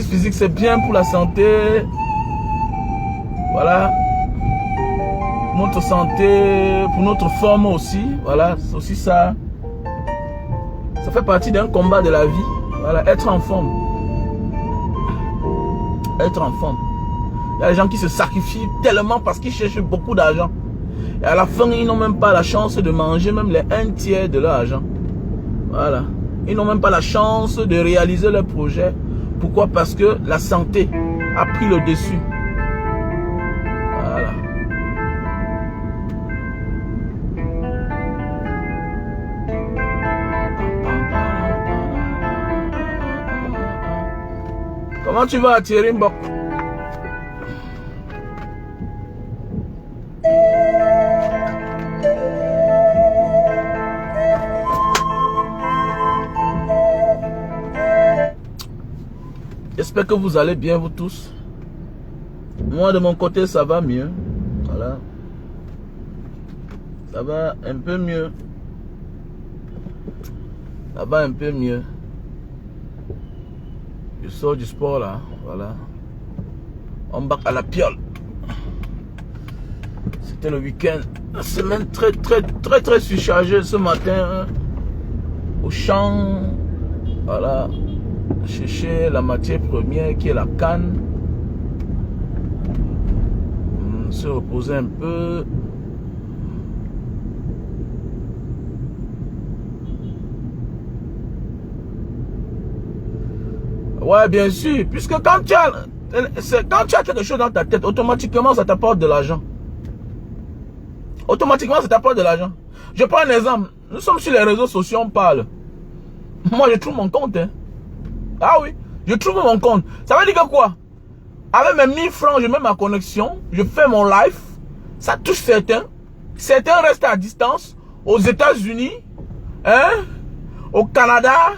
l'exercice physique, c'est bien pour la santé. Voilà. Pour notre santé, pour notre forme aussi. Voilà, c'est aussi ça. Ça fait partie d'un combat de la vie. Voilà, être en forme. Être en forme. Il y a des gens qui se sacrifient tellement parce qu'ils cherchent beaucoup d'argent. Et à la fin, ils n'ont même pas la chance de manger même les 1/3 de leur argent. Voilà. Ils n'ont même pas la chance de réaliser leur projet. Pourquoi? Parce que la santé a pris le dessus. Voilà. Comment tu vas, Thierry Mbok? J'espère que vous allez bien, vous tous. Moi, de mon côté, ça va mieux. Voilà. Ça va un peu mieux. Ça va un peu mieux. Je sors du sport là. Voilà. On bat à la piole. C'était le week-end. Une semaine très surchargée ce matin. Hein. Au champ. Voilà. Chercher la matière première qui est la canne. Se reposer un peu. Ouais, bien sûr. Puisque quand tu as quelque chose dans ta tête, automatiquement ça t'apporte de l'argent. Automatiquement ça t'apporte de l'argent. Je prends un exemple. Nous sommes sur les réseaux sociaux, on parle. Moi je trouve mon compte. Hein. Ah oui, je trouve mon compte. Ça veut dire que quoi? Avec mes 1000 francs, je mets ma connexion, je fais mon live, ça touche certains. Certains restent à distance, aux États-Unis, hein, au Canada,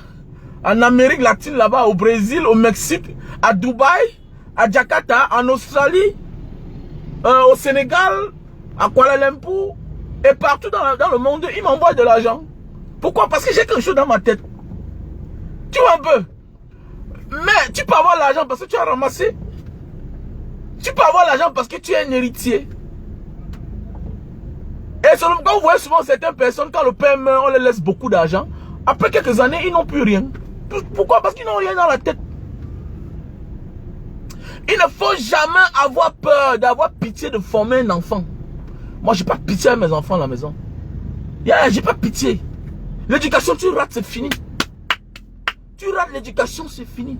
en Amérique latine là-bas, au Brésil, au Mexique, à Dubaï, à Jakarta, en Australie, au Sénégal, à Kuala Lumpur, et partout dans le monde, ils m'envoient de l'argent. Pourquoi? Parce que j'ai quelque chose dans ma tête. Tu vois un peu? Mais tu peux avoir l'argent parce que tu as ramassé. Tu peux avoir l'argent parce que tu es un héritier. Et quand vous voyez souvent certaines personnes, quand le père meurt, on les laisse beaucoup d'argent. Après quelques années, ils n'ont plus rien. Pourquoi? Parce qu'ils n'ont rien dans la tête. Il ne faut jamais avoir peur, d'avoir pitié de former un enfant. Moi, j'ai pas pitié à mes enfants à la maison. J'ai pas pitié. L'éducation, tu rates, c'est fini. Tu rates l'éducation, c'est fini.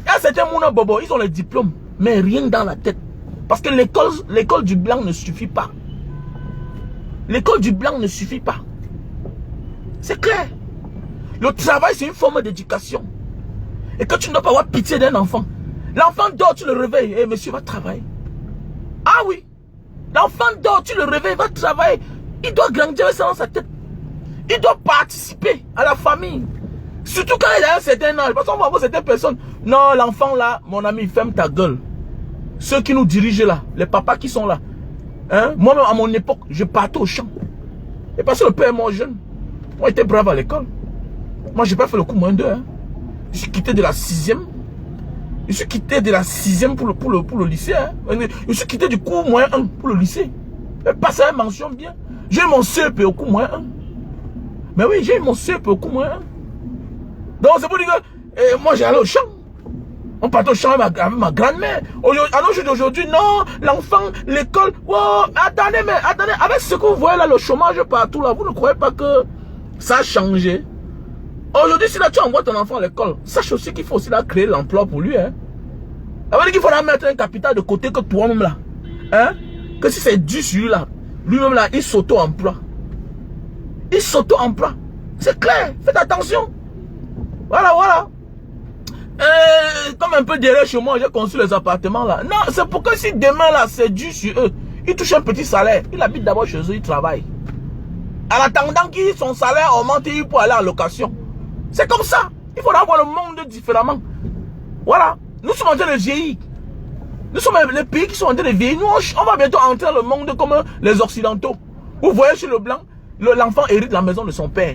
Il y a certains mouna bobo, ils ont les diplômes, mais rien dans la tête. Parce que l'école du blanc ne suffit pas. L'école du blanc ne suffit pas. C'est clair. Le travail, c'est une forme d'éducation. Et que tu ne dois pas avoir pitié d'un enfant. L'enfant dort, tu le réveilles. Eh, monsieur, va travailler. Ah oui. L'enfant dort, tu le réveilles, va travailler. Il doit grandir ça dans sa tête. Il doit participer à la famille. Surtout quand il a un certain âge. Parce qu'on va voir certaines personnes. Non, l'enfant là, mon ami, ferme ta gueule. Ceux qui nous dirigent là, les papas qui sont là. Hein? Moi-même, à mon époque, je partais au champ. Et parce que le père est mort jeune. Moi, j'étais brave à l'école. Moi, j'ai pas fait le coup moins 2. Hein. Je suis quitté de la 6e. Je suis quitté de la 6e pour le lycée. Hein. Je suis quitté du cours moins 1 pour le lycée. Mais pas ça, mention bien. J'ai eu mon CEP au cours moins 1. Mais oui, j'ai eu mon CEP au cours moins 1. Donc, c'est pour dire que moi, j'allais au champ. On partait au champ avec ma grand-mère. À nos jours d'aujourd'hui, non, l'enfant, l'école. Oh, attendez, avec ce que vous voyez là, le chômage partout là, vous ne croyez pas que ça a changé? Aujourd'hui, si là tu envoies ton enfant à l'école, sache aussi qu'il faut aussi là créer l'emploi pour lui. Hein. Ça veut dire qu'il faudra mettre un capital de côté que toi-même là. Hein? Que si c'est dû sur lui là, lui-même là, il s'auto-emploie. Il s'auto-emploie. C'est clair, faites attention. Voilà. Comme un peu derrière chez moi, j'ai construit les appartements là. Non, c'est pour que si demain là, c'est dû sur eux, ils touchent un petit salaire. Il habite d'abord chez eux, il travaille. En attendant que son salaire augmente, il peut aller en location. C'est comme ça. Il faudra voir le monde différemment. Voilà. Nous sommes en train de vieillir. Nous sommes les pays qui sont en train de vieillir. Nous, on va bientôt entrer dans le monde comme les Occidentaux. Vous voyez chez le blanc, l'enfant hérite la maison de son père.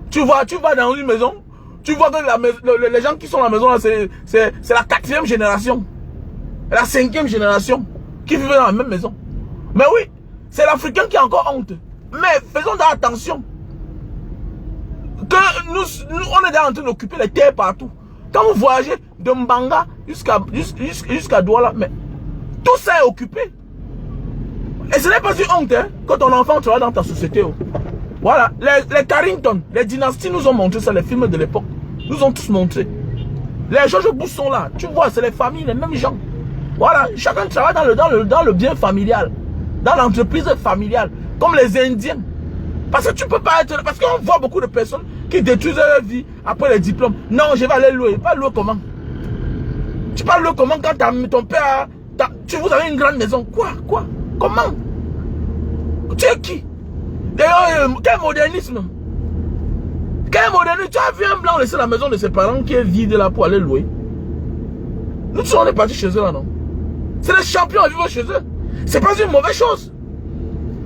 Tu vas dans une maison, Tu vois que les gens qui sont à la maison, c'est la 4e génération. La 5e génération qui vivent dans la même maison. Mais oui, c'est l'Africain qui a encore honte. Mais faisons attention. Que nous on est déjà en train d'occuper les terres partout. Quand vous voyagez de Mbanga jusqu'à Douala, mais tout ça est occupé. Et ce n'est pas une honte hein, quand ton enfant travaille dans ta société. Oh. Voilà, les Carrington, les dynasties nous ont montré ça, les films de l'époque. Nous ont tous montré. Les George Bush sont là. Tu vois, c'est les familles, les mêmes gens. Voilà, chacun travaille dans le bien familial. Dans l'entreprise familiale. Comme les Indiens. Parce que tu peux pas être... Parce qu'on voit beaucoup de personnes qui détruisent leur vie après les diplômes. Non, je vais aller louer. Pas louer comment? Tu parles louer comment quand ton père... vous avez une grande maison. Quoi? Comment? Tu es qui? D'ailleurs, quel modernisme? Quel modernisme? Tu as vu un blanc laisser la maison de ses parents qui est vide là pour aller louer? Nous tous on est partis chez eux là, non? C'est les champions à vivre chez eux. C'est pas une mauvaise chose.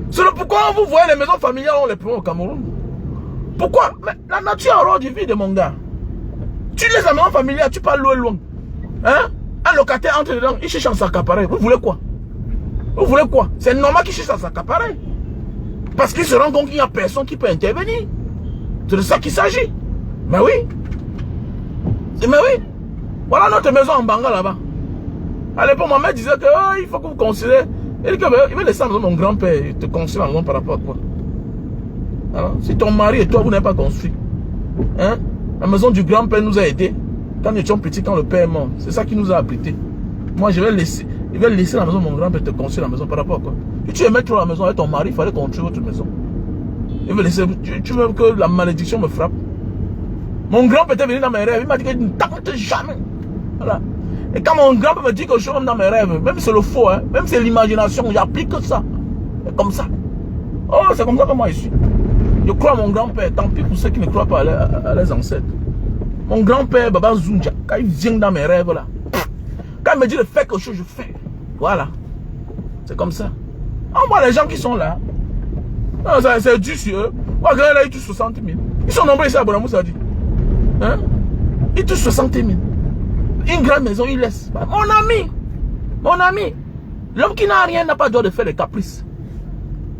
C'est le pourquoi vous voyez les maisons familiales, on les prend au Cameroun. Pourquoi? Mais la nature a horreur du vide, mon gars. Tu laisses la maison familiale, tu parles loin. Hein? Un locataire entre dedans, il cherche un sac à pareil. Vous voulez quoi? Vous voulez quoi? C'est normal qu'il cherche un sac à pareil. Parce qu'il se rend compte qu'il n'y a personne qui peut intervenir. C'est de ça qu'il s'agit. Mais oui. Mais oui. Voilà notre maison en Banga là-bas. À l'époque, ma mère disait que il faut que vous considérez. Il veut laisser la maison de mon grand-père. Il te considère la maison par rapport à quoi? Alors, si ton mari et toi, vous n'avez pas construit. Hein? La maison du grand-père nous a aidés. Quand nous étions petits, quand le père est mort. C'est ça qui nous a abrités. Moi, je vais laisser. Il va laisser la maison de mon grand-père te construire la maison par rapport à quoi? Si tu aimais trop la maison avec ton mari, il fallait construire votre maison. Il veut laisser. Tu veux que la malédiction me frappe? Mon grand-père était venu dans mes rêves. Il m'a dit que ne t'attends jamais. Voilà. Et quand mon grand-père me dit que je suis dans mes rêves, même c'est le faux, hein, même c'est l'imagination, j'applique ça. C'est comme ça. Oh, c'est comme ça que moi je suis. Je crois à mon grand-père, tant pis pour ceux qui ne croient pas à leurs ancêtres. Mon grand-père, Baba Zunja, quand il vient dans mes rêves là, quand il me dit de faire quelque chose, je fais. Voilà. C'est comme ça. On voit les gens qui sont là. C'est dur sur eux. Regardez là, ils touchent 60 000. Ils sont nombreux ici à Bonamoussa dit. Hein? Ils touchent 60 000. Une grande maison, il laisse. Mon ami, l'homme qui n'a rien n'a pas le droit de faire des caprices.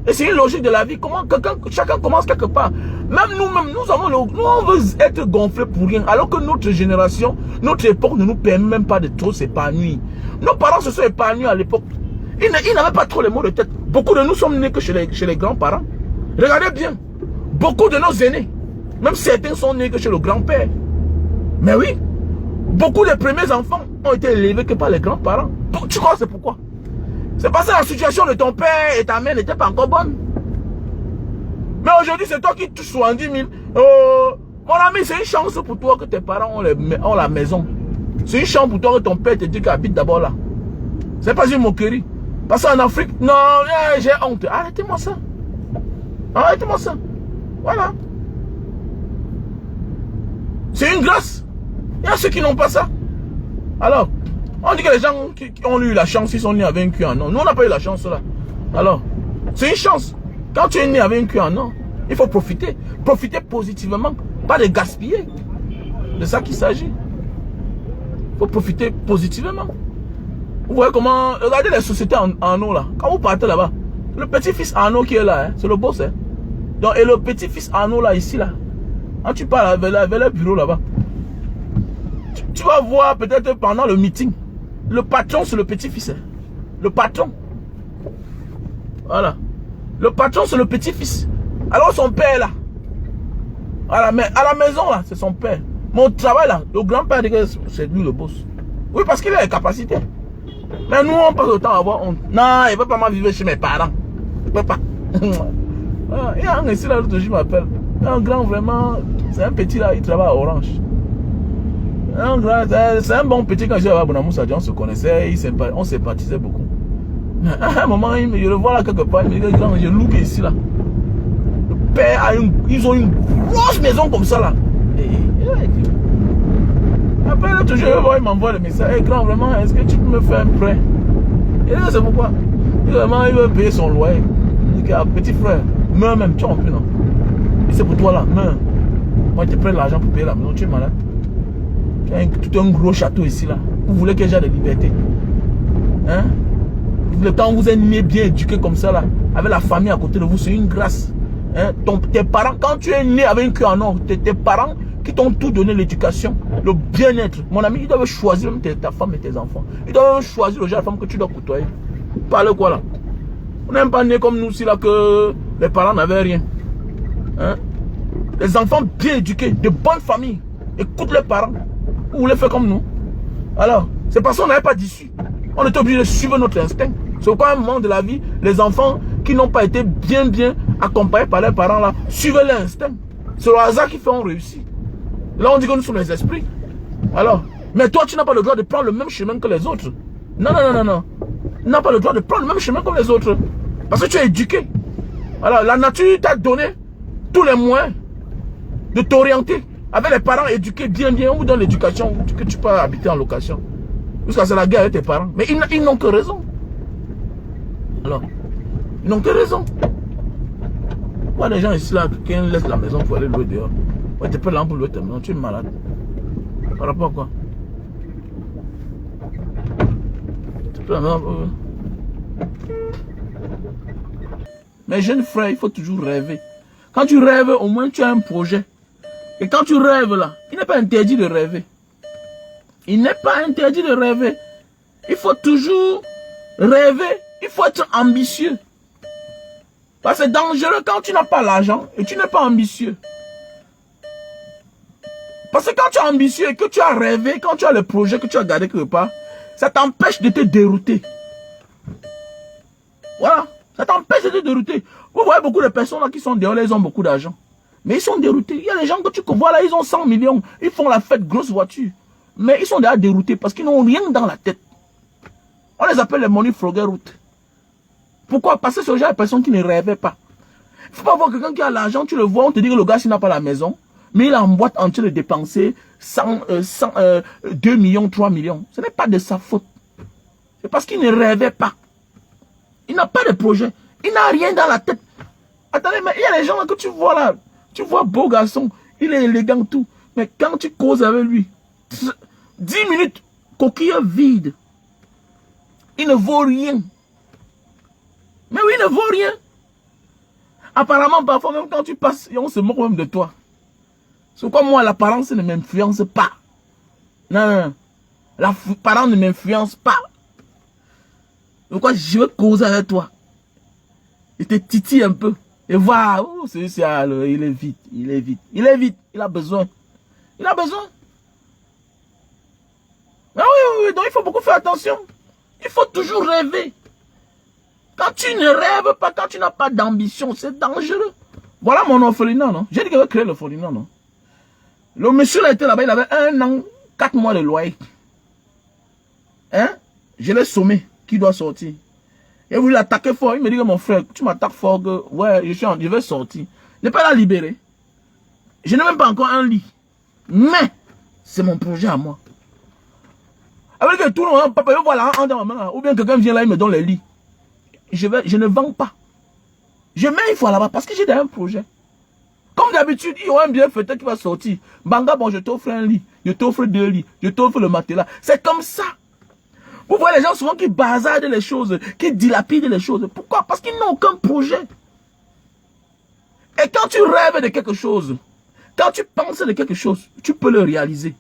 Et c'est une logique de la vie. Comment chacun commence quelque part. Même nous-mêmes, nous on veut être gonflés pour rien. Alors que notre génération, notre époque ne nous permet même pas de trop s'épanouir. Nos parents se sont épanouis à l'époque. Ils n'avaient pas trop les mots de tête. Beaucoup de nous sommes nés que chez les grands-parents. Regardez bien. Beaucoup de nos aînés, même certains sont nés que chez le grand-père. Mais oui. Beaucoup des premiers enfants ont été élevés que par les grands-parents. Tu crois c'est pourquoi? C'est parce que la situation de ton père et ta mère n'était pas encore bonne. Mais aujourd'hui, c'est toi qui touches 70 000. Mon ami, c'est une chance pour toi que tes parents ont la maison. C'est une chance pour toi que ton père te dit qu'il habite d'abord là. C'est pas une moquerie. Parce qu'en Afrique, non, j'ai honte. Arrêtez-moi ça. Arrêtez-moi ça. Voilà. C'est une grâce. Il y a ceux qui n'ont pas ça. Alors, on dit que les gens qui ont eu la chance, ils sont nés avec un cul en or. Nous, on n'a pas eu la chance là. Alors, c'est une chance. Quand tu es né avec un cul en or, il faut profiter. Profiter positivement, pas de gaspiller. De ça qu'il s'agit. Il faut profiter positivement. Vous voyez comment... Regardez les sociétés en eau là. Quand vous partez là-bas, le petit-fils en eau qui est là, hein, c'est le boss. Hein. Donc, et le petit-fils en eau là, ici là. Quand tu parles avec le bureau là-bas, tu vas voir peut-être pendant le meeting, le patron c'est le petit-fils. Hein. Le patron. Voilà. Le patron c'est le petit-fils. Alors son père là. Voilà, mais à la maison là, c'est son père. Mon travail là, le grand-père dit que c'est lui le boss. Oui, parce qu'il a les capacités. Mais nous on passe le temps à avoir honte. Non, il ne peut pas m'en vivre chez mes parents. Il ne peut pas. Il y a un ici là, l'autre jour, je m'appelle. Un grand vraiment, c'est un petit là, il travaille à Orange. C'est un bon petit quand j'étais à Bonamoussa, on se connaissait, on sympathisait beaucoup. À un moment, je le vois là quelque part, il me dit, grand, je look ici là. Le père ils ont une grosse maison comme ça là. Après l'autre jour, il m'envoie le message, hey, grand, vraiment, est-ce que tu peux me faire un prêt? Et là, c'est pourquoi? Il veut payer son loyer. Il dit, petit frère, meurs même, tu en plus non. Et c'est pour toi là, meurs. Moi, ils te prennent l'argent pour payer la maison. Tu es malade. Tu as tout un gros château ici, là. Vous voulez que j'ai de liberté? Hein? Quand vous êtes né bien éduqué comme ça, là, avec la famille à côté de vous, c'est une grâce. Hein? Tes parents, quand tu es né avec un cœur en or, tes parents qui t'ont tout donné, l'éducation, le bien-être. Mon ami, ils doivent choisir même ta femme et tes enfants. Ils doivent choisir le genre de femme que tu dois côtoyer. Parle quoi là? On n'est pas né comme nous ici là que les parents n'avaient rien. Hein? Les enfants bien éduqués, de bonnes familles, écoutent les parents. Vous voulez faire comme nous? Alors, c'est parce qu'on n'avait pas d'issue. On était obligé de suivre notre instinct. C'est pourquoi à un moment de la vie, les enfants qui n'ont pas été bien accompagnés par leurs parents là, suivent l'instinct. C'est le hasard qui fait qu'on réussit. Là, on dit que nous sommes les esprits. Alors, mais toi, tu n'as pas le droit de prendre le même chemin que les autres. Non, non, non, non, non. Tu n'as pas le droit de prendre le même chemin que les autres. Parce que tu es éduqué. Alors, la nature t'a donné tous les moyens de t'orienter. Avec les parents éduqués bien, on vous donne l'éducation que tu peux habiter en location. Jusqu'à c'est la guerre avec tes parents. Mais ils n'ont que raison. Alors, ils n'ont que raison. Moi, les gens ici, là, qui laissent la maison pour aller louer dehors. Ouais, tu peux là pour louer ta maison, tu es malade. Par rapport à quoi? Tu peux la maison pour... Mais jeune frère, il faut toujours rêver. Quand tu rêves, au moins tu as un projet. Et quand tu rêves là, il n'est pas interdit de rêver. Il n'est pas interdit de rêver. Il faut toujours rêver. Il faut être ambitieux. Parce que c'est dangereux quand tu n'as pas l'argent et tu n'es pas ambitieux. Parce que quand tu es ambitieux et que tu as rêvé, quand tu as le projet que tu as gardé quelque part, ça t'empêche de te dérouter. Voilà. Ça t'empêche de te dérouter. Vous voyez beaucoup de personnes là qui sont dehors, ils ont beaucoup d'argent. Mais ils sont déroutés. Il y a des gens que tu vois là, ils ont 100 millions. Ils font la fête, grosse voiture. Mais ils sont déjà déroutés parce qu'ils n'ont rien dans la tête. On les appelle les money frogger. Pourquoi? Parce que ce genre de personnes qui ne rêvaient pas. Il ne faut pas voir quelqu'un qui a l'argent, tu le vois, on te dit que le gars, s'il n'a pas la maison, mais il est en boîte en train de dépenser 2 millions, 3 millions. Ce n'est pas de sa faute. C'est parce qu'il ne rêvait pas. Il n'a pas de projet. Il n'a rien dans la tête. Attendez, mais il y a des gens là que tu vois là. Tu vois beau garçon. Il est élégant tout. Mais quand tu causes avec lui, 10 minutes, coquille vide. Il ne vaut rien. Mais oui, il ne vaut rien. Apparemment, parfois, même quand tu passes, on se moque même de toi. C'est pourquoi moi, l'apparence ne m'influence pas. Non, non, non. L'apparence ne m'influence pas. Pourquoi je veux causer avec toi. Il te titille un peu. Et voilà, oh, celui-ci, il est vite, il est vite. Il est vite, il a besoin. Il a besoin. Ah oui, oui, donc il faut beaucoup faire attention. Il faut toujours rêver. Quand tu ne rêves pas, quand tu n'as pas d'ambition, c'est dangereux. Voilà mon orphelinat, non? J'ai dit qu'il va créer l'orphelinat, non? Le monsieur là était là-bas, il avait 1 an, 4 mois de loyer. Hein? Je l'ai sommé, qui doit sortir. Il a voulu l'attaquer fort. Il me dit que mon frère, tu m'attaques fort, que ouais, je vais sortir. Je n'ai pas la libérer. Je n'ai même pas encore un lit. Mais, c'est mon projet à moi. Avec que tout le monde, papa, voilà, dans ma main, ou bien quelqu'un vient là, il me donne les lits. Je ne vends pas. Je mets une fois là-bas parce que j'ai un projet. Comme d'habitude, il y aura un bienfaiteur qui va sortir. Banga, bon, je t'offre un lit. Je t'offre 2 lits. Je t'offre le matelas. C'est comme ça. Vous voyez les gens souvent qui bazardent les choses, qui dilapident les choses. Pourquoi? Parce qu'ils n'ont aucun projet. Et quand tu rêves de quelque chose, quand tu penses de quelque chose, tu peux le réaliser.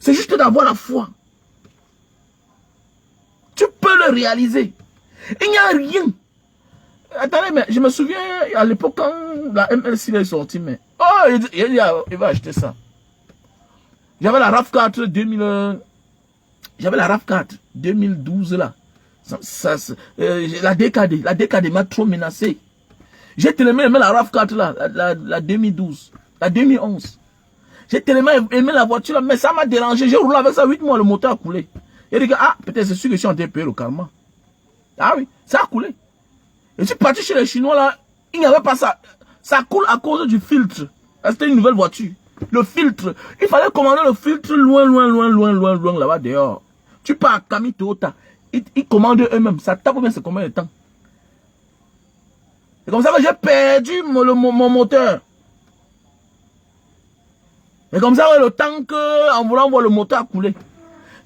C'est juste d'avoir la foi. Tu peux le réaliser. Il n'y a rien. Attendez, mais je me souviens à l'époque quand la MLC est sortie, mais... Oh, il va acheter ça. J'avais la RAV4 2000... J'avais la RAV4 2012 là. La DKD m'a trop menacé. J'ai tellement aimé la RAV4 là, la 2012, la 2011. J'ai tellement aimé la voiture là, mais ça m'a dérangé. J'ai roulé avec ça 8 mois, le moteur a coulé. Il dit que, ah, peut-être c'est sûr que je suis en train de payer le karma. Ah oui, ça a coulé. Et je suis parti chez les Chinois là, il n'y avait pas ça. Ça coule à cause du filtre. C'était une nouvelle voiture. Le filtre. Il fallait commander le filtre loin là-bas dehors. Tu pars à Kami Toyota. Ils commandent eux-mêmes. Ça tape bien, c'est combien de temps? C'est comme ça que j'ai perdu mon moteur. Et comme ça, le temps que, en voulant voir le moteur couler,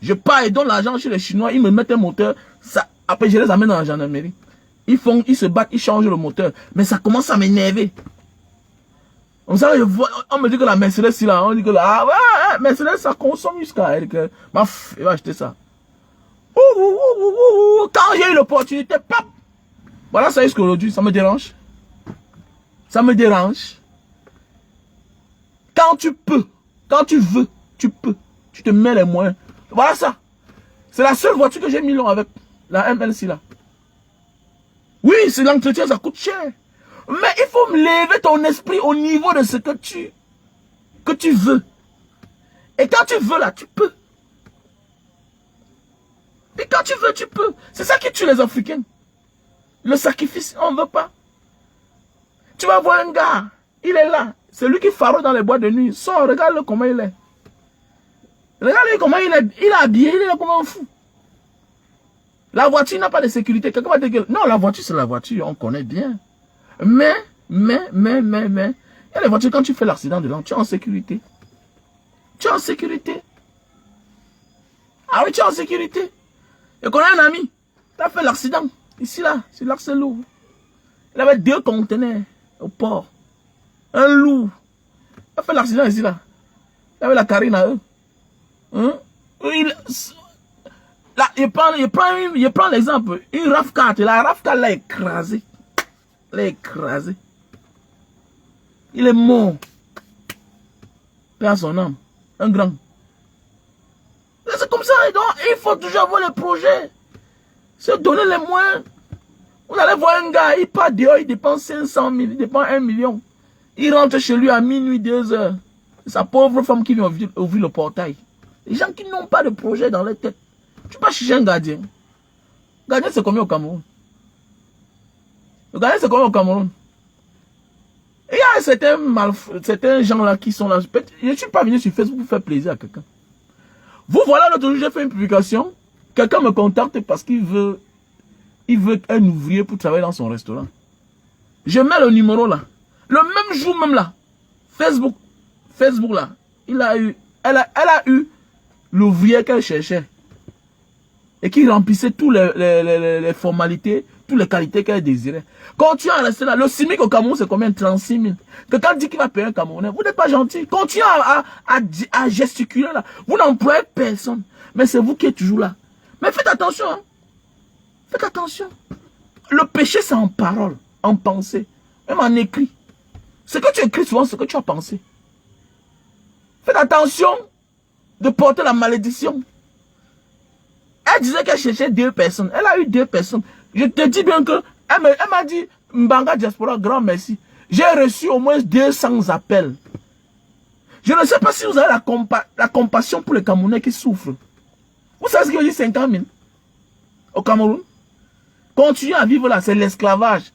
je pars et donne l'argent chez les Chinois, ils me mettent un moteur, ça, après je les amène dans la gendarmerie. Ils se battent, ils changent le moteur. Mais ça commence à m'énerver. Comme ça, on me dit que la Mercedes, là, on dit que la Mercedes, ça consomme jusqu'à elle. Il va acheter ça. Quand j'ai eu l'opportunité, pap! Voilà, ça jusqu'à aujourd'hui, ça me dérange. Ça me dérange. Quand tu peux, quand tu veux, tu peux. Tu te mets les moyens. Voilà ça. C'est la seule voiture que j'ai mis long avec. La MLC là. Oui, c'est l'entretien, ça coûte cher. Mais il faut me lever ton esprit au niveau de ce que tu veux. Et quand tu veux là, tu peux. Et quand tu veux, tu peux. C'est ça qui tue les Africains. Le sacrifice, on ne veut pas. Tu vas voir un gars, il est là. C'est lui qui phare dans les boîtes de nuit. Sors, regarde-le comment il est. Regarde-le comment il est. Il est habillé, il est là comme un fou. La voiture n'a pas de sécurité. Quelqu'un va te dire, non, la voiture, c'est la voiture, on connaît bien. Mais, il y a les voitures, quand tu fais l'accident dedans, tu es en sécurité. Tu es en sécurité. Ah oui, tu es en sécurité. Je connais un ami, il a fait l'accident. Ici, là, sur l'axe lourd. Il avait 2 conteneurs au port. Un loup. Il a fait l'accident ici, là. Il avait la carine à eux. Hein? Là, il prend l'exemple. Une RAV4. La RAV4 l'a écrasé. L'a écrasé. Il est mort. Père à son âme. Un grand. C'est comme ça. Donc, il faut toujours avoir les projets. Se donner les moyens. Vous allez voir un gars, il part dehors, il dépense 500 000, il dépense 1 million. Il rentre chez lui à minuit, 2 heures. Sa pauvre femme qui vient ouvrir le portail. Les gens qui n'ont pas de projet dans leur tête. Tu peux chercher un gardien. Gardien, c'est combien au Cameroun? Le gardien, c'est combien au Cameroun? Et il y a certains gens là qui sont là. Je ne suis pas venu sur Facebook pour faire plaisir à quelqu'un. Vous voilà, l'autre jour, j'ai fait une publication. Quelqu'un me contacte parce qu'il veut un ouvrier pour travailler dans son restaurant. Je mets le numéro là. Le même jour même là. Facebook là. Elle a eu l'ouvrier qu'elle cherchait. Et qui remplissait toutes les formalités, toutes les qualités qu'elle désirait. Continuez à rester là. Le SMIC au Cameroun, c'est combien? 36 000. Quelqu'un dit qu'il va payer un Camerounais. Vous n'êtes pas gentil. Continuez à gesticuler là. Vous n'employez personne. Mais c'est vous qui êtes toujours là. Mais faites attention. Hein. Faites attention. Le péché, c'est en parole, en pensée, même en écrit. Ce que tu écris souvent, c'est ce que tu as pensé. Faites attention de porter la malédiction. Elle disait qu'elle cherchait 2 personnes. Elle a eu 2 personnes. Je te dis bien que elle m'a dit, Mbanga Diaspora, grand merci. J'ai reçu au moins 200 appels. Je ne sais pas si vous avez la compassion pour les Camerounais qui souffrent. Vous savez ce qu'il veut dire 50 000 au Cameroun? Continuez à vivre là, c'est l'esclavage.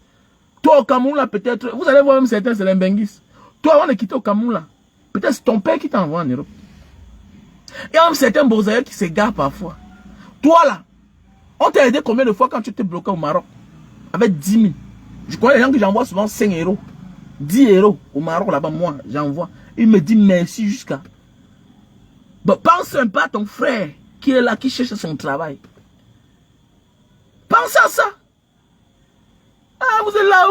Toi au Cameroun là, peut-être, vous allez voir même certains, c'est l'Embengis. Toi avant de quitter au Cameroun là, peut-être c'est ton père qui t'envoie en Europe. Il y a même certains Bozaïens qui s'égarent parfois. Toi là, on t'a aidé combien de fois quand tu t'es bloqué au Maroc? Avec 10 000. Je connais les gens que j'envoie souvent 5 €. 10 € au Maroc là-bas, moi, j'envoie. Il me dit merci jusqu'à. Bon, pense un peu à ton frère qui est là, qui cherche son travail. Pensez à ça. Ah, vous êtes là,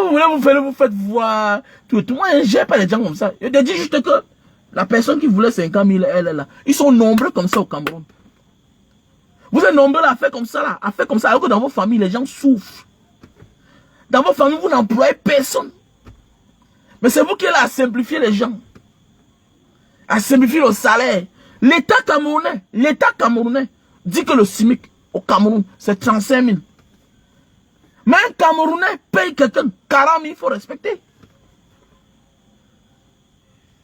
vous faites voir. Tout. Moi, je n'ai pas les gens comme ça. Je te dis juste que la personne qui voulait 50 000, elle est là. Ils sont nombreux comme ça au Cameroun. Vous êtes nombreux à faire comme ça, là. À faire comme ça. Alors que dans vos familles, les gens souffrent. Dans vos familles, vous n'employez personne. Mais c'est vous qui êtes là à simplifier les gens. À simplifier le salaire. L'État camerounais dit que le SMIC au Cameroun, c'est 35 000. Mais un Camerounais paye quelqu'un 40 000, il faut respecter.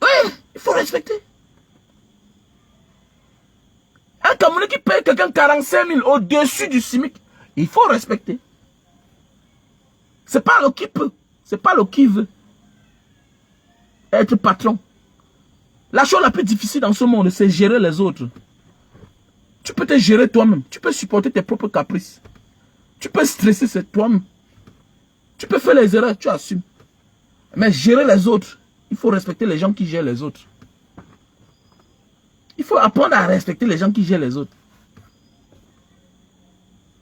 Oui, il faut respecter. Un Camerounais qui paye quelqu'un 45 000 au-dessus du SMIC, il faut respecter. C'est pas le qui peut, c'est pas le qui veut être patron. La chose la plus difficile dans ce monde, c'est gérer les autres. Tu peux te gérer toi-même, tu peux supporter tes propres caprices. Tu peux stresser, c'est toi-même. Tu peux faire les erreurs, tu assumes. Mais gérer les autres, il faut respecter les gens qui gèrent les autres. Il faut apprendre à respecter les gens qui gèrent les autres.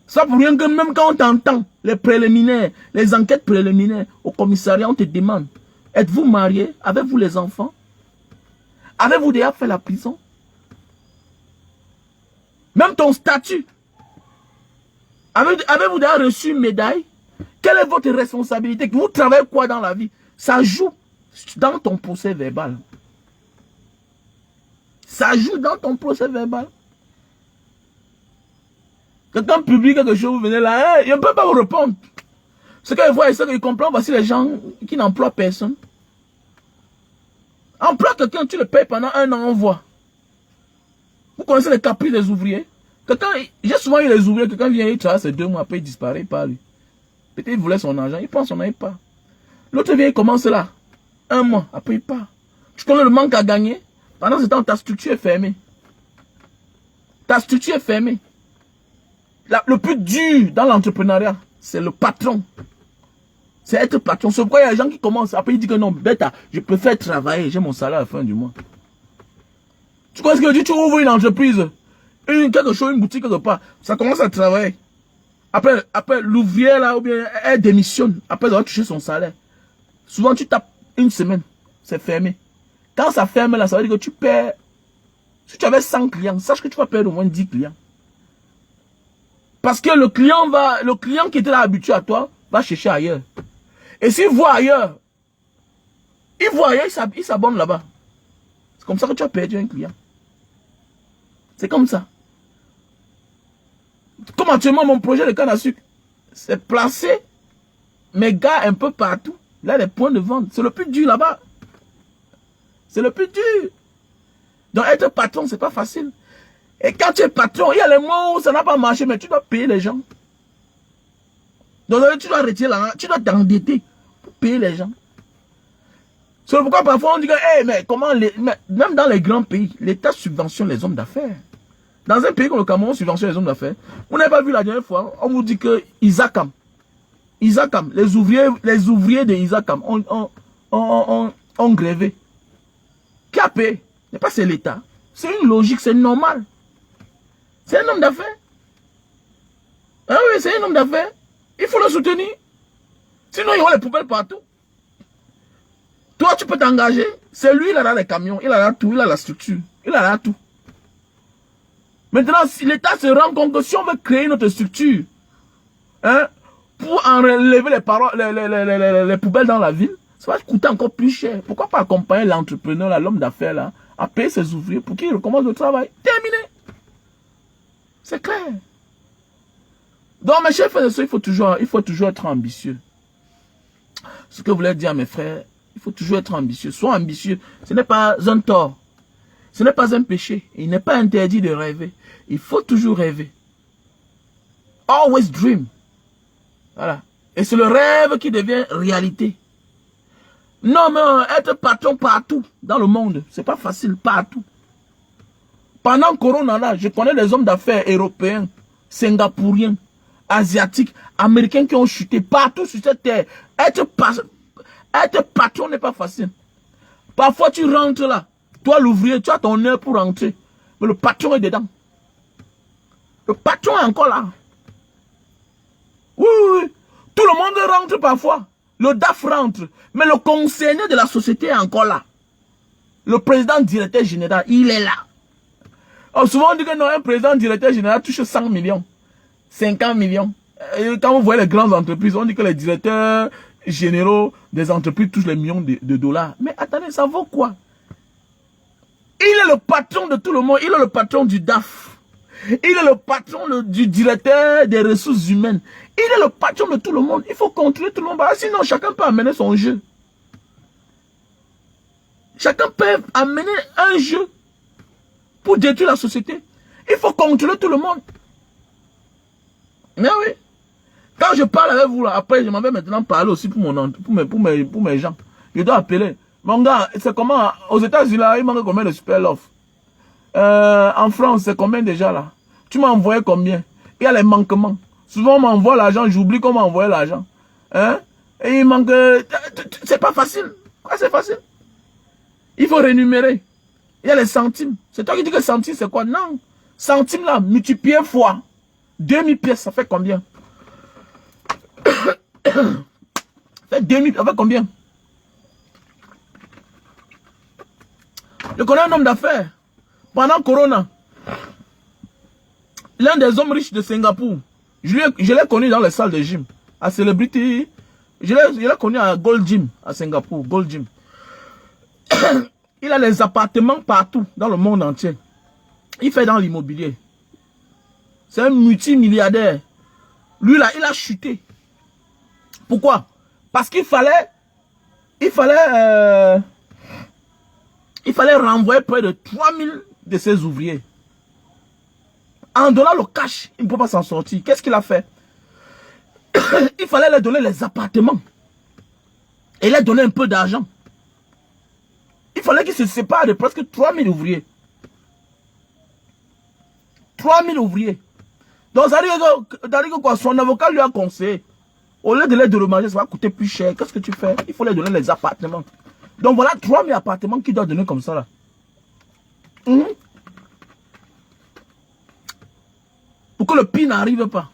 Ça pour rien que même quand on t'entend, les préliminaires, les enquêtes préliminaires au commissariat, on te demande, êtes-vous marié? Avez-vous les enfants? Avez-vous déjà fait la prison? Même ton statut. Avez-vous déjà reçu une médaille? Quelle est votre responsabilité? Vous travaillez quoi dans la vie? Ça joue dans ton procès verbal. Ça joue dans ton procès verbal. Quelqu'un publie quelque chose, vous venez là, il ne peut pas vous répondre. Ce qu'il voit et ce qu'il comprend, voici les gens qui n'emploient personne. Emploie quelqu'un, tu le payes pendant 1 an, on voit. Vous connaissez les caprices des ouvriers? J'ai souvent eu les ouvriers, quelqu'un vient, il travaille ces 2 mois, après il disparaît, il part lui. Peut-être il voulait son argent, il prend son argent, il part. L'autre vient, il commence là, 1 mois, après il part. Tu connais le manque à gagner? Pendant ce temps, ta structure est fermée. Ta structure est fermée. Le plus dur dans l'entrepreneuriat, c'est le patron. C'est être patron. C'est pourquoi il y a des gens qui commencent. Après, ils disent que non, bêta, je préfère travailler. J'ai mon salaire à la fin du mois. Tu vois ce que je dis? Tu ouvres une entreprise, quelque chose, une boutique quelque part. Ça commence à travailler. Après l'ouvrier là, ou bien elle démissionne. Après, elle doit toucher son salaire. Souvent, tu tapes 1 semaine. C'est fermé. Quand ça ferme là, ça veut dire que tu perds. Si tu avais 100 clients, sache que tu vas perdre au moins 10 clients. Parce que le client qui était là habitué à toi, va chercher ailleurs. Et s'il voit ailleurs, il s'abonne là-bas. C'est comme ça que tu as perdu un client. C'est comme ça. Comme actuellement, mon projet de canne à sucre, c'est placer mes gars un peu partout. Là, les points de vente. C'est le plus dur là-bas. C'est le plus dur. Donc, être patron, c'est pas facile. Et quand tu es patron, il y a les mots où ça n'a pas marché, mais tu dois payer les gens. Donc, tu dois retirer l'argent, tu dois t'endetter pour payer les gens. C'est pourquoi parfois on dit que, hey, mais comment, même dans les grands pays, l'État subventionne les hommes d'affaires. Dans un pays comme le Cameroun, on subventionne les hommes d'affaires. Vous n'avez pas vu la dernière fois, on vous dit que Isakam, les ouvriers de Isakam ont grévé. Qui a payé? Mais pas c'est l'État. C'est une logique, c'est normal. C'est un homme d'affaires. Ah oui, c'est un homme d'affaires. Il faut le soutenir. Sinon, il y aura les poubelles partout. Toi, tu peux t'engager. C'est lui, il a là les camions, il a là tout, il a la structure, il a là tout. Maintenant, si l'État se rend compte que si on veut créer notre structure, hein, pour enlever les poubelles dans la ville, ça va coûter encore plus cher. Pourquoi pas accompagner l'entrepreneur, l'homme d'affaires, là, à payer ses ouvriers pour qu'ils recommencent le travail? Terminé. C'est clair. Donc, mes chers frères et sœurs, il faut toujours être ambitieux. Ce que je voulais dire à mes frères, il faut toujours être ambitieux. Sois ambitieux. Ce n'est pas un tort. Ce n'est pas un péché. Il n'est pas interdit de rêver. Il faut toujours rêver. Always dream. Voilà. Et c'est le rêve qui devient réalité. Non, mais être patron partout dans le monde, c'est pas facile partout. Pendant Corona, là, je connais des hommes d'affaires européens, singapouriens, asiatiques, américains qui ont chuté partout sur cette terre. Être patron n'est pas facile. Parfois, tu rentres là. Toi, l'ouvrier, tu as ton heure pour rentrer. Mais le patron est dedans. Le patron est encore là. Oui, oui, oui. Tout le monde rentre parfois. Le DAF rentre. Mais le concerné de la société est encore là. Le président directeur général, il est là. Alors souvent on dit que non, un président directeur général touche 100 millions. 50 millions. Et quand vous voyez les grandes entreprises, on dit que les directeurs généraux des entreprises touchent les millions de dollars. Mais attendez, ça vaut quoi? Il est le patron de tout le monde. Il est le patron du DAF. Il est le patron du directeur des ressources humaines. Il est le patron de tout le monde. Il faut contrôler tout le monde. Sinon, chacun peut amener son jeu. Chacun peut amener un jeu pour détruire la société. Il faut contrôler tout le monde. Mais oui. Quand je parle avec vous, là, après, je m'en vais maintenant parler aussi pour mes gens. Je dois appeler. Mon gars, c'est comment? Aux États-Unis, là, il manque combien de super love? En France, c'est combien déjà là? Tu m'as envoyé combien? Il y a les manquements. Souvent, on m'envoie l'argent, j'oublie comment envoyer l'argent. Hein? Et il manque... C'est pas facile. Quoi, c'est facile? Il faut rémunérer. Il y a les centimes. C'est toi qui dis que centimes, c'est quoi? Non. Centimes là, multiplié fois 2000 pièces, ça fait combien? Ça fait 2000, ça fait combien? Je connais un homme d'affaires. Pendant Corona, l'un des hommes riches de Singapour, je l'ai connu dans les salles de gym. À Celebrity, je l'ai connu à Gold Gym, à Singapour, Gold Gym. Il a les appartements partout, dans le monde entier. Il fait dans l'immobilier. C'est un multimilliardaire. Lui là, il a chuté. Pourquoi? Parce qu'il fallait renvoyer près de 3000 de ses ouvriers. En donnant le cash, il ne peut pas s'en sortir. Qu'est-ce qu'il a fait? Il fallait leur donner les appartements. Et leur donner un peu d'argent. Il fallait qu'il se sépare de presque 3000 ouvriers. 3000 ouvriers. Donc ça dit que quoi, son avocat lui a conseillé. Au lieu de les dédommager, ça va coûter plus cher. Qu'est-ce que tu fais? Il faut leur donner les appartements. Donc voilà 3000 appartements qu'il doit donner comme ça là. Pour que le pire n'arrive pas.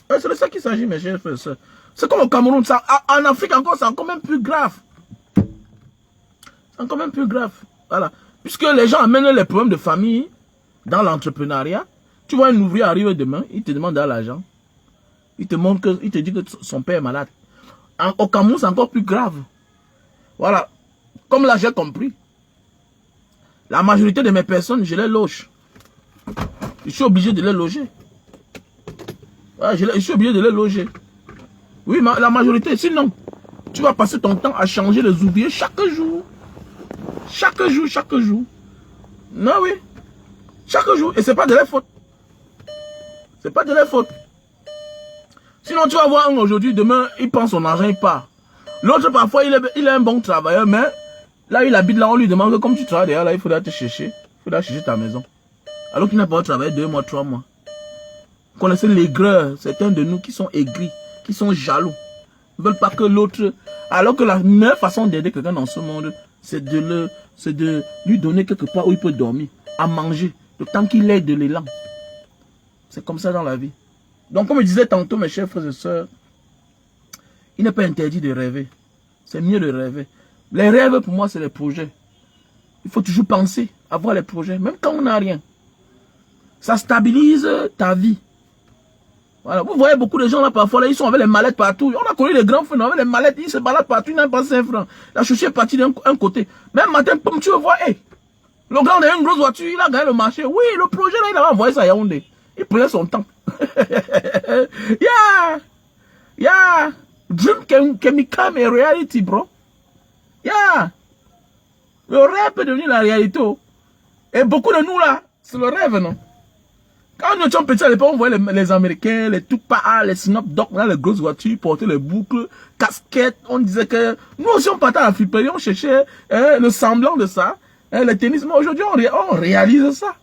C'est de ça qu'il s'agit, mes chers frères et sœurs. C'est comme au Cameroun. Ça, en Afrique encore, c'est encore même plus grave. C'est encore même plus grave. Voilà. Puisque les gens amènent les problèmes de famille dans l'entrepreneuriat. Tu vois un ouvrier arriver demain, il te demande de l'argent. Il te dit que son père est malade. Au Cameroun, c'est encore plus grave. Voilà. Comme là, j'ai compris. La majorité de mes personnes, je les loge. Je suis obligé de les loger. Ouais, je suis obligé de les loger. Oui, la majorité. Sinon, tu vas passer ton temps à changer les ouvriers chaque jour. Chaque jour, chaque jour. Non, oui. Chaque jour. Et c'est pas de leur faute. C'est pas de leur faute. Sinon, tu vas voir un aujourd'hui, demain, il prend son argent, il part. L'autre, parfois, il est un bon travailleur, mais là, il habite là, on lui demande que comme tu travailles derrière, là, il faudra te chercher. Il faudra chercher ta maison. Alors qu'il n'a pas travaillé 2 mois, 3 mois. Vous connaissez l'aigreur, certains de nous qui sont aigris, qui sont jaloux. Ils ne veulent pas que l'autre... Alors que la meilleure façon d'aider quelqu'un dans ce monde, c'est de lui donner quelque part où il peut dormir, à manger, le temps qu'il ait de l'élan. C'est comme ça dans la vie. Donc, comme je disais tantôt, mes chers frères et sœurs, il n'est pas interdit de rêver. C'est mieux de rêver. Les rêves, pour moi, c'est les projets. Il faut toujours penser, avoir les projets, même quand on n'a rien. Ça stabilise ta vie. Voilà. Vous voyez beaucoup de gens là, parfois, là, ils sont avec les mallettes partout. On a connu les grands frères avec les mallettes, ils se baladent partout, ils n'ont pas 5 francs. La chaussure est partie d'un côté. Même matin, comme tu le vois, hey, le grand a une grosse voiture, il a gagné le marché. Oui, le projet là, il a envoyé ça à Yaoundé. Il prenait son temps. Yeah. Dream can become a reality, bro. Yeah. Le rêve peut devenir la réalité. Et beaucoup de nous là, c'est le rêve, non? Quand nous étions petits à l'époque, on voyait les Américains, les Tupac, les Snoop Dogg, là, les grosses voitures, porter les boucles, casquettes. On disait que nous aussi on partait à la friperie, on cherchait le semblant de ça, le tennis. Mais aujourd'hui, on réalise ça.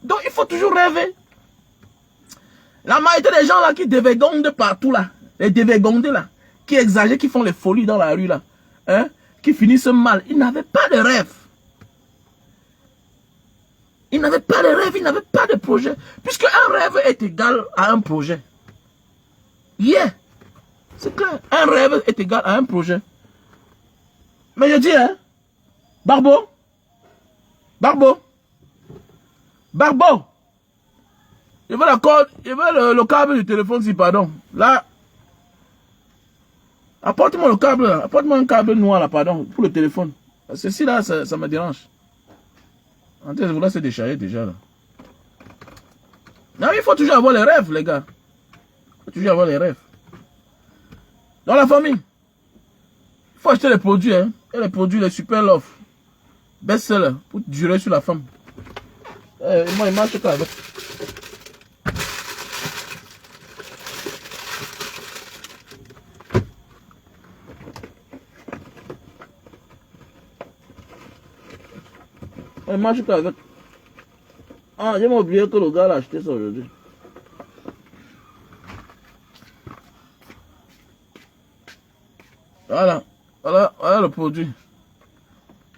Donc il faut toujours rêver. La majorité des gens là qui dévergondent partout là, les dévergondés là, qui exagèrent, qui font les folies dans la rue là, qui finissent mal, ils n'avaient pas de rêve. Ils n'avaient pas de rêve, ils n'avaient pas de projet. Puisque un rêve est égal à un projet. Yeah. C'est clair. Un rêve est égal à un projet. Mais je dis, hein, Barbo, je veux le câble du téléphone, si pardon. Là, apporte-moi le câble, apporte-moi un câble noir là, pardon, pour le téléphone. Ceci là, ça me dérange. En tête, vous là, c'est déchargé déjà là. Non, il faut toujours avoir les rêves, les gars. Il faut toujours avoir les rêves. Dans la famille, il faut acheter les produits, hein. Et les produits, les super love. Best-seller, pour durer sur la femme. Moi, il marche quoi avec. Il marche quoi avec. Ah, j'ai oublié que le gars l'a acheté ça aujourd'hui. Voilà le produit.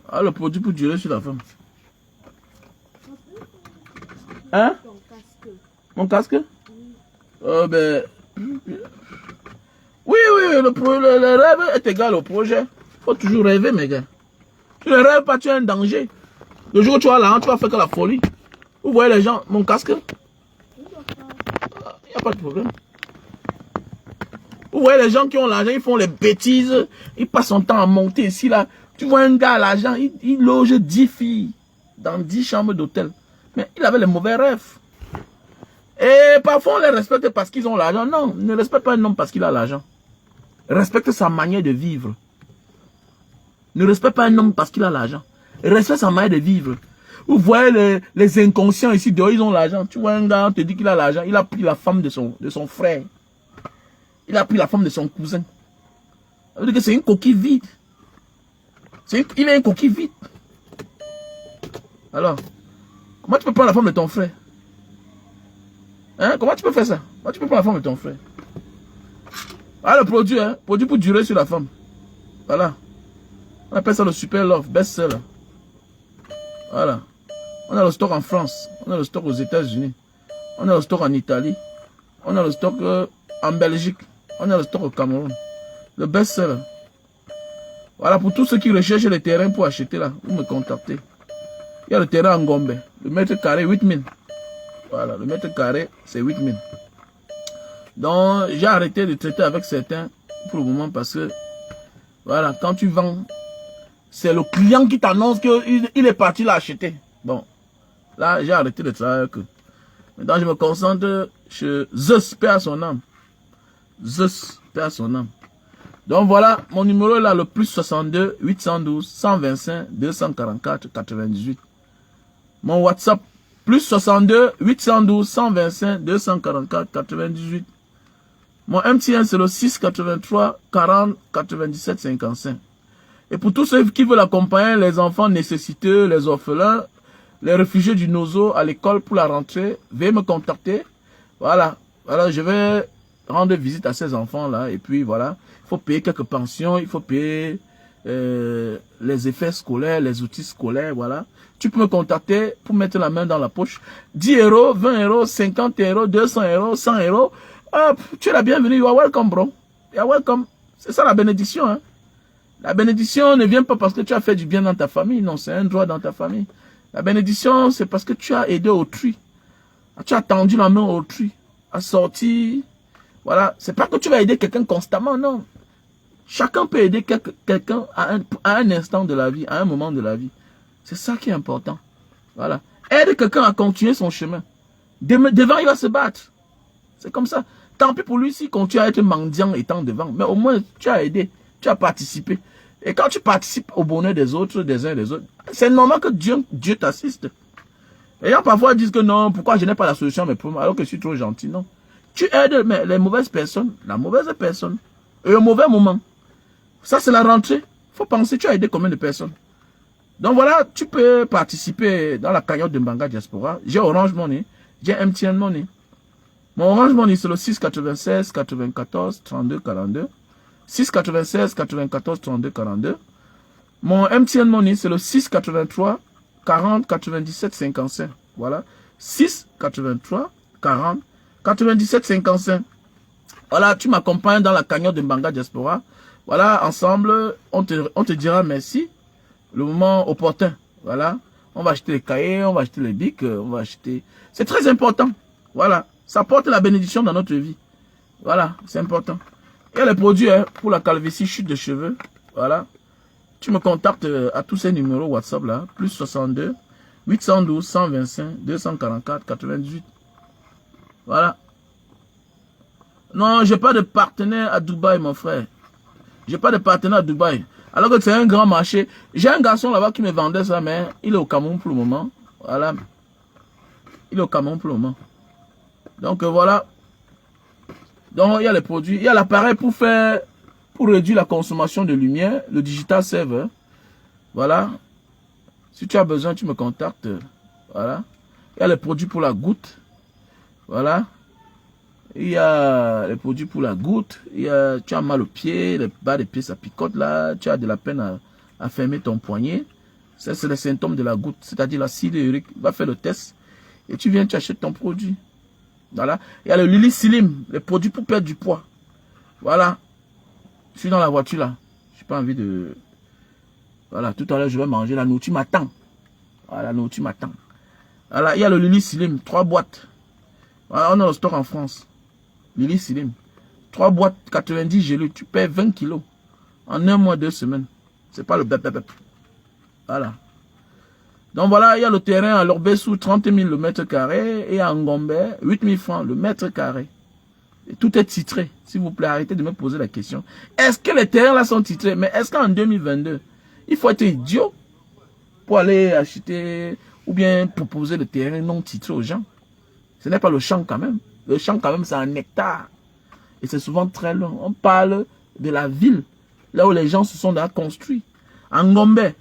Ah, le produit pour durer sur la femme. Hein? Mon casque? Ben... Oui, le rêve est égal au projet. Faut toujours rêver, mes gars. Tu ne rêves pas, tu es un danger. Le jour où tu vas là, tu vas faire que la folie. Vous voyez les gens, mon casque? Il n'y a pas de problème. Vous voyez les gens qui ont l'argent, ils font les bêtises. Ils passent son temps à monter ici, là. Tu vois un gars à l'argent, il loge 10 filles dans 10 chambres d'hôtel. Mais il avait les mauvais rêves. Et parfois on les respecte parce qu'ils ont l'argent. Non, ne respecte pas un homme parce qu'il a l'argent. Respecte sa manière de vivre. Ne respecte pas un homme parce qu'il a l'argent. Respecte sa manière de vivre. Vous voyez les inconscients ici, dehors, ils ont l'argent. Tu vois un gars, on te dit qu'il a l'argent. Il a pris la femme de son frère. Il a pris la femme de son cousin. Ça veut dire que c'est une coquille vide. Il est une coquille vide. Alors, comment tu peux prendre la femme de ton frère? Hein? Comment tu peux faire ça? Comment tu peux prendre la femme de ton frère? Ah, le produit, hein? Produit pour durer sur la femme. Voilà. On appelle ça le super love, best seller. Voilà. On a le stock en France. On a le stock aux États-Unis. On a le stock en Italie. On a le stock en Belgique. On a le stock au Cameroun. Le best seller. Voilà, pour tous ceux qui recherchent les terrains pour acheter là, vous me contactez. Il y a le terrain en Gombe. Le mètre carré, 8000. Voilà, le mètre carré, c'est 8000. Donc, j'ai arrêté de traiter avec certains pour le moment parce que, voilà, quand tu vends, c'est le client qui t'annonce qu'il est parti l'acheter. Bon, là, j'ai arrêté de travailler avec eux. Maintenant, je me concentre sur Zeus, paix à son âme. Zeus, paix à son âme. Donc voilà, mon numéro est là, le plus 62 812 125 244 98. Mon WhatsApp, plus 62 812 125 244 98. Mon MTN, c'est le 683 40 97 55. Et pour tous ceux qui veulent accompagner les enfants nécessiteux, les orphelins, les réfugiés du Nozo à l'école pour la rentrée, veuillez me contacter. Voilà, je vais rendre visite à ces enfants-là. Et puis voilà, il faut payer quelques pensions, il faut payer les effets scolaires, les outils scolaires, voilà. Tu peux me contacter pour mettre la main dans la poche. 10 euros, 20 euros, 50 euros, 200 euros, 100 euros. Hop, tu es la bienvenue, you are welcome, bro. You are welcome. C'est ça la bénédiction, hein. La bénédiction ne vient pas parce que tu as fait du bien dans ta famille. Non, c'est un droit dans ta famille. La bénédiction, c'est parce que tu as aidé autrui. Tu as tendu la main autrui. À sortir. Voilà. C'est pas que tu vas aider quelqu'un constamment, non. Chacun peut aider quelqu'un à un instant de la vie, à un moment de la vie. C'est ça qui est important. Voilà. Aide quelqu'un à continuer son chemin. Devant, il va se battre. C'est comme ça. Tant pis pour lui s'il continue à être mendiant étant devant. Mais au moins, tu as aidé. Tu as participé. Et quand tu participes au bonheur des autres, des uns et des autres, c'est normal que Dieu t'assiste. Et gens parfois disent que non, pourquoi je n'ai pas la solution à mes problèmes alors que je suis trop gentil. Non. Tu aides les mauvaises personnes, la mauvaise personne, et au mauvais moment. Ça, c'est la rentrée. Il faut penser, tu as aidé combien de personnes. Donc voilà, tu peux participer dans la cagnotte de Mbanga Diaspora. J'ai Orange Money, j'ai MTN Money. Mon Orange Money, c'est le 696 94 32 42. 696 94 32 42. Mon MTN Money, c'est le 683 40 97 55. Voilà. 683 40 97 55. Voilà, tu m'accompagnes dans la cagnotte de Mbanga Diaspora. Voilà, ensemble, on te dira merci le moment opportun. Voilà. On va acheter les cahiers, on va acheter les bics, on va acheter... C'est très important. Voilà. Ça porte la bénédiction dans notre vie. Voilà, c'est important. Il y a les produits hein, pour la calvitie, chute de cheveux. Voilà. Tu me contactes à tous ces numéros WhatsApp là. Plus 62 812 125 244 98. Voilà. Non, j'ai pas de partenaire à Dubaï, mon frère. J'ai pas de partenaire à Dubaï. Alors que c'est un grand marché. J'ai un garçon là-bas qui me vendait ça, mais il est au Cameroun pour le moment. Voilà. Il est au Cameroun pour le moment. Donc voilà. Donc il y a les produits. Il y a l'appareil pour réduire la consommation de lumière. Le Digital Saver. Voilà. Si tu as besoin, tu me contactes. Voilà. Il y a les produits pour la goutte. Voilà. Il y a les produits pour la goutte. Tu as mal au pied, les bas des pieds ça picote là. Tu as de la peine à fermer ton poignet. Ça, c'est le symptôme de la goutte. C'est-à-dire l'acide urique. Va faire le test. Et tu viens, tu achètes ton produit. Voilà. Il y a le Lily Slim, le produit pour perdre du poids. Voilà. Je suis dans la voiture là. Je n'ai pas envie de... Voilà, tout à l'heure, je vais manger. La nourriture m'attend. Voilà, la nourriture m'attend. Voilà, il y a le Lily Slim, 3 boîtes. Voilà, on a le stock en France. Lily Slim. 3 boîtes, 90 gélus. Tu perds 20 kilos. En 1 mois, 2 semaines. C'est pas le bep. Voilà. Donc voilà, il y a le terrain à Lorbessou, 30 000 le mètre carré. Et à Ngombe, 8 000 francs le mètre carré. Et tout est titré. S'il vous plaît, arrêtez de me poser la question. Est-ce que les terrains là sont titrés? Mais est-ce qu'en 2022, il faut être idiot pour aller acheter ou bien proposer le terrain non titré aux gens? Ce n'est pas le champ quand même. Le champ quand même, c'est un hectare. Et c'est souvent très long. On parle de la ville, là où les gens se sont déjà construits. En Ngombe,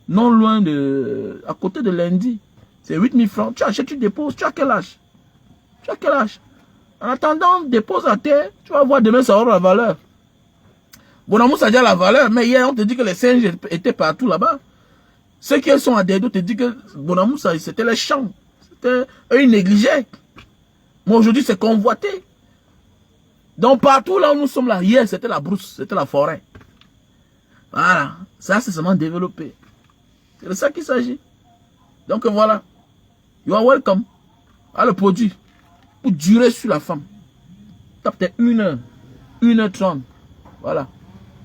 non loin de... à côté de Lundi, c'est 8 000 francs. Tu achètes, tu déposes. Tu as quel âge? Tu as quel âge? En attendant, dépose à terre. Tu vas voir demain, ça aura la valeur. Bonamou, ça a déjà la valeur. Mais hier, on te dit que les singes étaient partout là-bas. Ceux qui sont à Dedo te disent que Bonamou, c'était les champs. Eux, ils négligeaient. Mais aujourd'hui, c'est convoité. Donc, partout là où nous sommes là, hier, c'était la brousse, c'était la forêt. Voilà. Ça, c'est seulement développé. C'est de ça qu'il s'agit. Donc, voilà. You are welcome. Ah, le produit. Pour durer sur la femme. Ça peut-être 1 heure. 1h30. Voilà.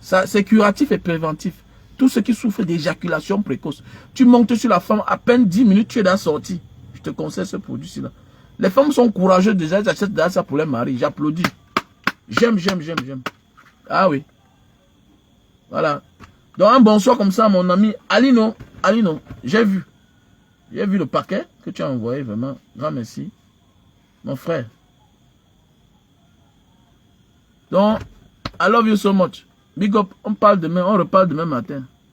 Ça, c'est curatif et préventif. Tous ceux qui souffrent d'éjaculation précoce. Tu montes sur la femme, à peine 10 minutes, tu es dans la sortie. Je te conseille ce produit-ci là. Les femmes sont courageuses déjà, elles achètent déjà ça pour les maris. J'applaudis. J'aime. Ah oui. Voilà. Donc un bonsoir comme ça, mon ami Alino. Alino, j'ai vu. J'ai vu le paquet que tu as envoyé, vraiment. Grand merci. Mon frère. Donc, I love you so much. Big up, on parle demain, on reparle demain matin.